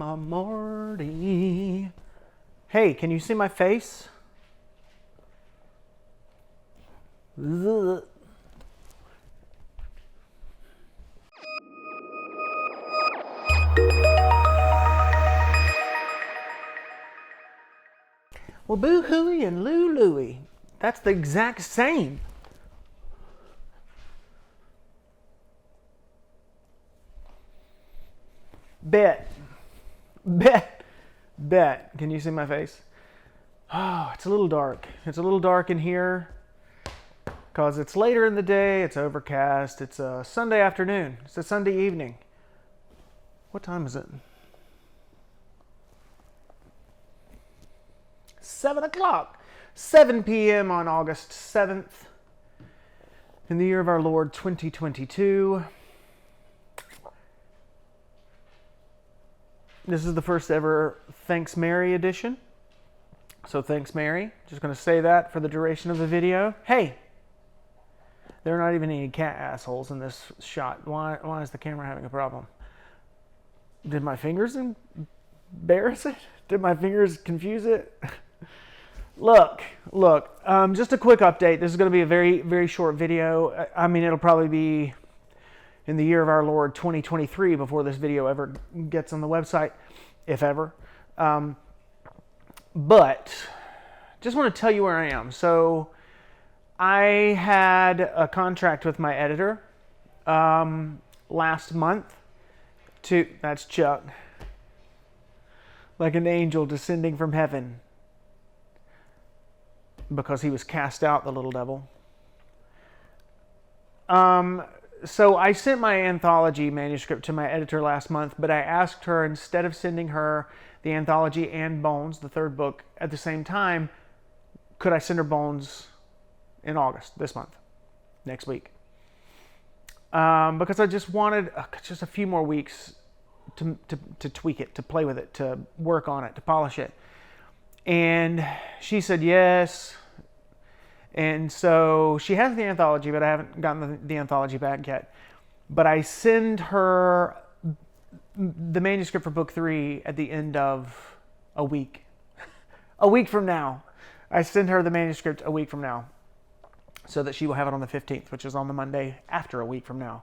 Grandma Marty. Hey, can you see my face? Ugh. Well, boo-hooey and loo-looey. That's the exact same. Bet. Can you see my face? Oh, it's a little dark. It's a little dark in here because it's later in the day. It's overcast. It's a Sunday afternoon. It's a Sunday evening. What time is it? 7 o'clock. 7 p.m. on August 7th in the year of our Lord 2022. This is the first ever Thanks Mary edition. So thanks Mary. Just going to say that for the duration of the video. Hey, there are not even any cat assholes in this shot. Why is the camera having a problem? Did my fingers embarrass it? Did my fingers confuse it? Look, just a quick update. This is going to be a very, very short video. I mean, it'll probably be in the year of our Lord 2023 before this video ever gets on the website, if ever. But just want to tell you where I am. So I had a contract with my editor last month that's Chuck, like an angel descending from heaven, because he was cast out, the little devil. So I sent my anthology manuscript to my editor last month, but I asked her, instead of sending her the anthology and Bones, the third book, at the same time, could I send her Bones in August, this month, next week? Because I just wanted just a few more weeks to tweak it, to play with it, to work on it, to polish it. And she said yes. And so she has the anthology, but I haven't gotten the anthology back yet. But I send her the manuscript for book 3 at the end of a week. A week from now. I send her the manuscript a week from now, so that she will have it on the 15th, which is on the Monday after a week from now.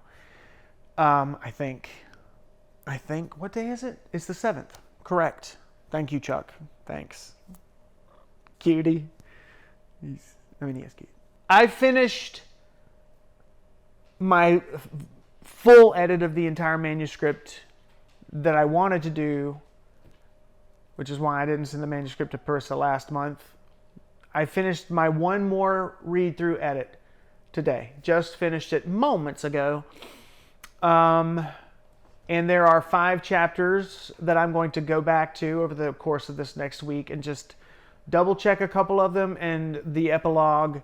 I think, what day is it? It's the 7th. Correct. Thank you, Chuck. Thanks. Cutie. He is cute. I finished my full edit of the entire manuscript that I wanted to do, which is why I didn't send the manuscript to Persa last month. I finished my one more read-through edit today. Just finished it moments ago. And there are 5 chapters that I'm going to go back to over the course of this next week and just double check a couple of them. And the epilogue,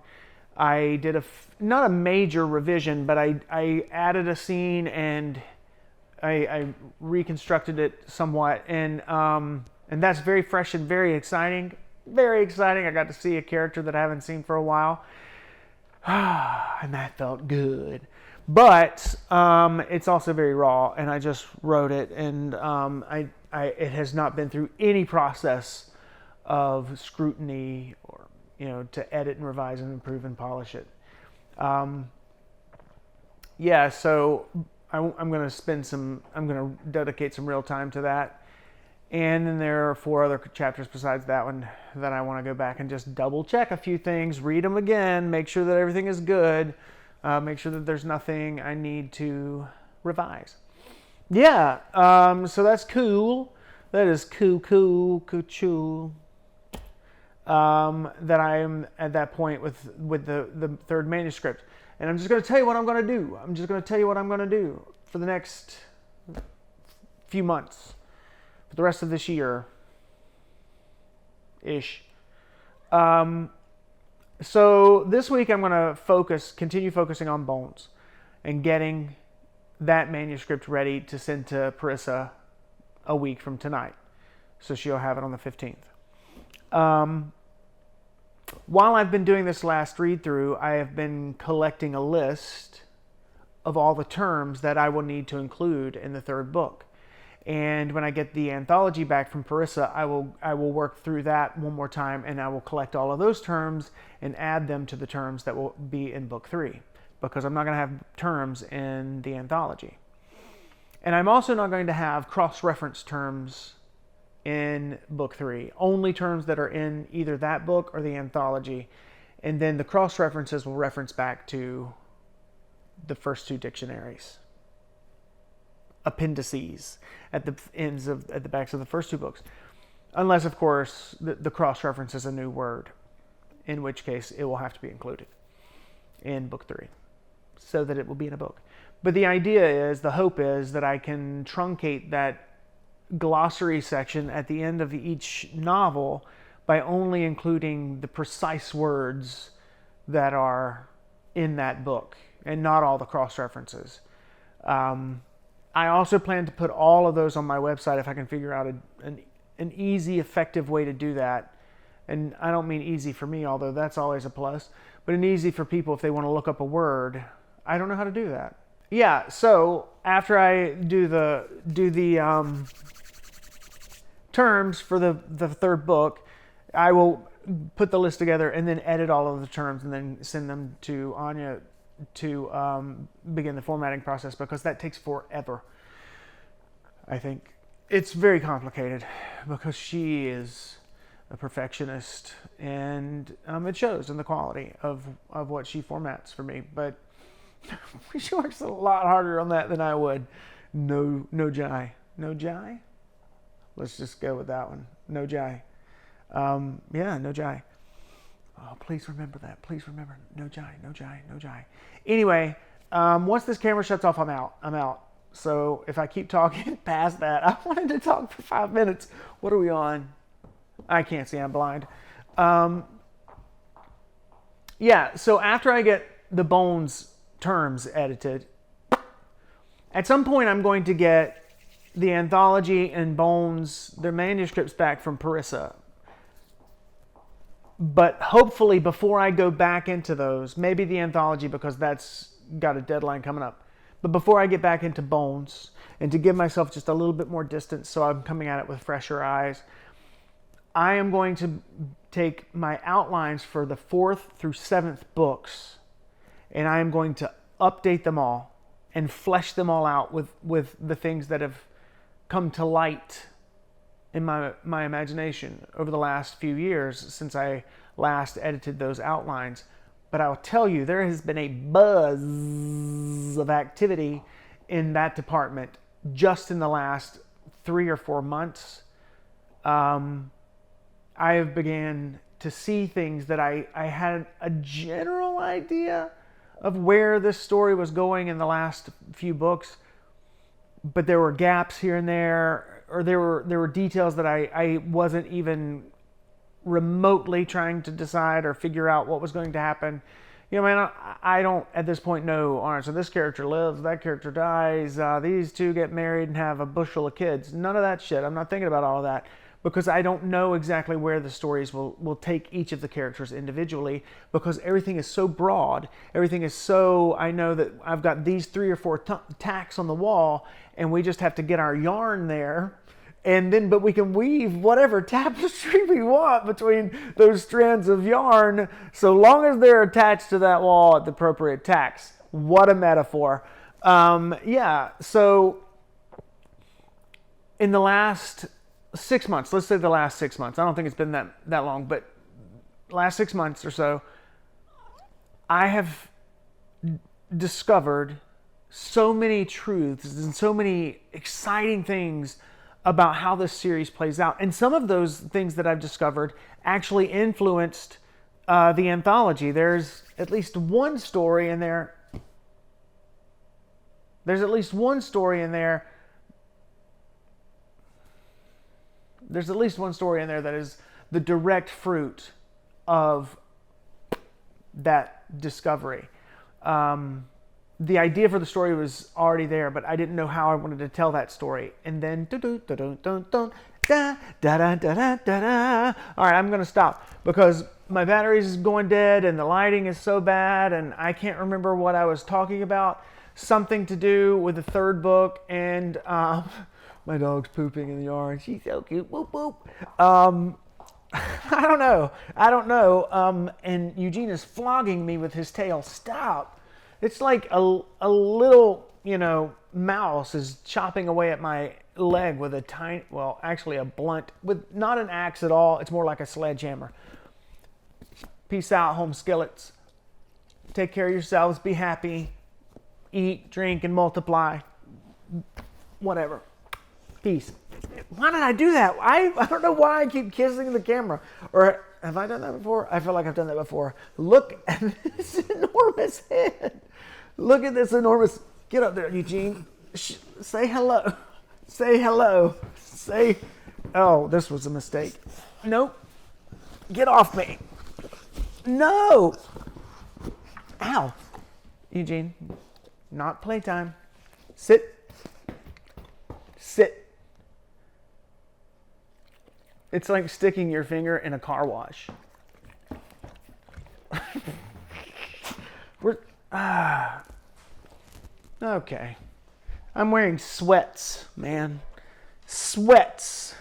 I did not a major revision, but I added a scene and I reconstructed it somewhat. And that's very fresh and very exciting. Very exciting. I got to see a character that I haven't seen for a while. And that felt good. But it's also very raw, and I just wrote it, and it has not been through any process of scrutiny or, to edit and revise and improve and polish it. Yeah, so I'm going to dedicate some real time to that. And then there are 4 other chapters besides that one that I want to go back and just double check a few things, read them again, make sure that everything is good, make sure that there's nothing I need to revise. Yeah, so that's cool. That is cool. That I am at that point with the third manuscript. And I'm just going to tell you what I'm going to do. I'm just going to tell you what I'm going to do for the next few months. For the rest of this year-ish. So this week I'm going to continue focusing on Bones and getting that manuscript ready to send to Parissa a week from tonight. So she'll have it on the 15th. While I've been doing this last read through, I have been collecting a list of all the terms that I will need to include in the third book. And when I get the anthology back from Parissa, I will work through that one more time, and I will collect all of those terms and add them to the terms that will be in book 3, because I'm not going to have terms in the anthology. And I'm also not going to have cross-reference terms in book 3, only terms that are in either that book or the anthology. And then the cross-references will reference back to the first 2 dictionaries, appendices at the backs of the first 2 books, unless of course the cross-reference is a new word, in which case it will have to be included in book 3 so that it will be in a book. But the idea is, the hope is that I can truncate that glossary section at the end of each novel by only including the precise words that are in that book and not all the cross-references. I also plan to put all of those on my website if I can figure out an easy, effective way to do that. And I don't mean easy for me, although that's always a plus, but an easy for people if they want to look up a word. I don't know how to do that. Yeah, so after I do the terms for the 3rd book, I will put the list together and then edit all of the terms and then send them to Anya to begin the formatting process, because that takes forever. I think it's very complicated because she is a perfectionist, and it shows in the quality of what she formats for me. But she works a lot harder on that than I would. No jai. No jai? Let's just go with that one. No jai. Yeah, no jai. Oh, please remember that. Please remember. No jai, no jai, no jai. Anyway, once this camera shuts off, I'm out. So if I keep talking past that, I wanted to talk for 5 minutes. What are we on? I can't see. I'm blind. Yeah, so after I get the Bones terms edited, at some point I'm going to get the anthology and Bones, their manuscripts back from Parissa. But hopefully before I go back into those, maybe the anthology, because that's got a deadline coming up. But before I get back into Bones, and to give myself just a little bit more distance so I'm coming at it with fresher eyes, I am going to take my outlines for the 4th through 7th books, and I am going to update them all and flesh them all out with the things that have come to light in my imagination over the last few years since I last edited those outlines. But I'll tell you, there has been a buzz of activity in that department just in the last 3 or 4 months. I have began to see things that I had a general idea of where this story was going in the last few books, but there were gaps here and there, or there were details that I wasn't even remotely trying to decide or figure out what was going to happen. You know, man, I don't at this point know, all right, so this character lives, that character dies, these two get married and have a bushel of kids. None of that shit. I'm not thinking about all of that, because I don't know exactly where the stories will take each of the characters individually, because everything is so broad. Everything is so, I know that I've got these 3 or 4 tacks on the wall, and we just have to get our yarn there. And then, but we can weave whatever tapestry we want between those strands of yarn, so long as they're attached to that wall at the appropriate tacks. What a metaphor. Yeah, so in the last 6 months, let's say the last 6 months, I don't think it's been that long, but last 6 months or so, I have discovered so many truths and so many exciting things about how this series plays out. And some of those things that I've discovered actually influenced the anthology. There's at least one story in there. There's at least one story in there. There's at least one story in there that is the direct fruit of that discovery. The idea for the story was already there, but I didn't know how I wanted to tell that story. And then, all right, I'm going to stop because my batteries is going dead and the lighting is so bad and I can't remember what I was talking about. Something to do with the 3rd book and My dog's pooping in the yard. She's so cute. Boop, boop. I don't know. And Eugene is flogging me with his tail. Stop. It's like a little, mouse is chopping away at my leg with a tiny, well, actually a blunt, with not an axe at all. It's more like a sledgehammer. Peace out, home skillets. Take care of yourselves. Be happy. Eat, drink, and multiply. Whatever. Peace. Why did I do that? I don't know why I keep kissing the camera. Or have I done that before? I feel like I've done that before. Look at this enormous head. Look at this enormous... Get up there, Eugene. Say hello. Say hello. Say... Oh, this was a mistake. Nope. Get off me. No. Ow. Eugene. Not playtime. Sit. Sit. It's like sticking your finger in a car wash. Okay. I'm wearing sweats, man. Sweats.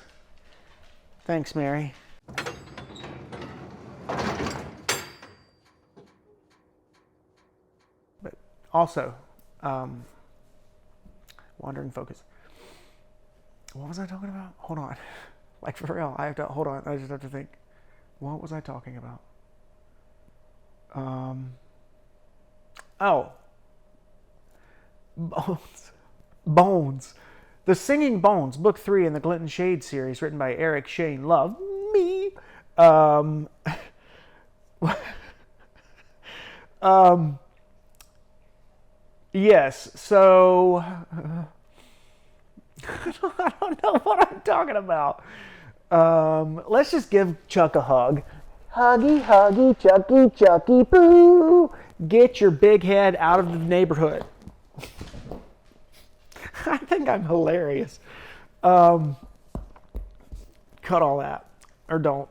Thanks, Mary. But also, wandering focus. What was I talking about? Hold on. Like, for real, hold on, I just have to think. What was I talking about? Bones. The Singing Bones, Book 3 in the Clinton Shade series, written by Eric Shane. Love me. Yes, so... I don't know what I'm talking about. Let's just give Chuck a hug. Huggy, huggy, Chucky, Chucky, boo. Get your big head out of the neighborhood. I think I'm hilarious. Cut all that. Or don't.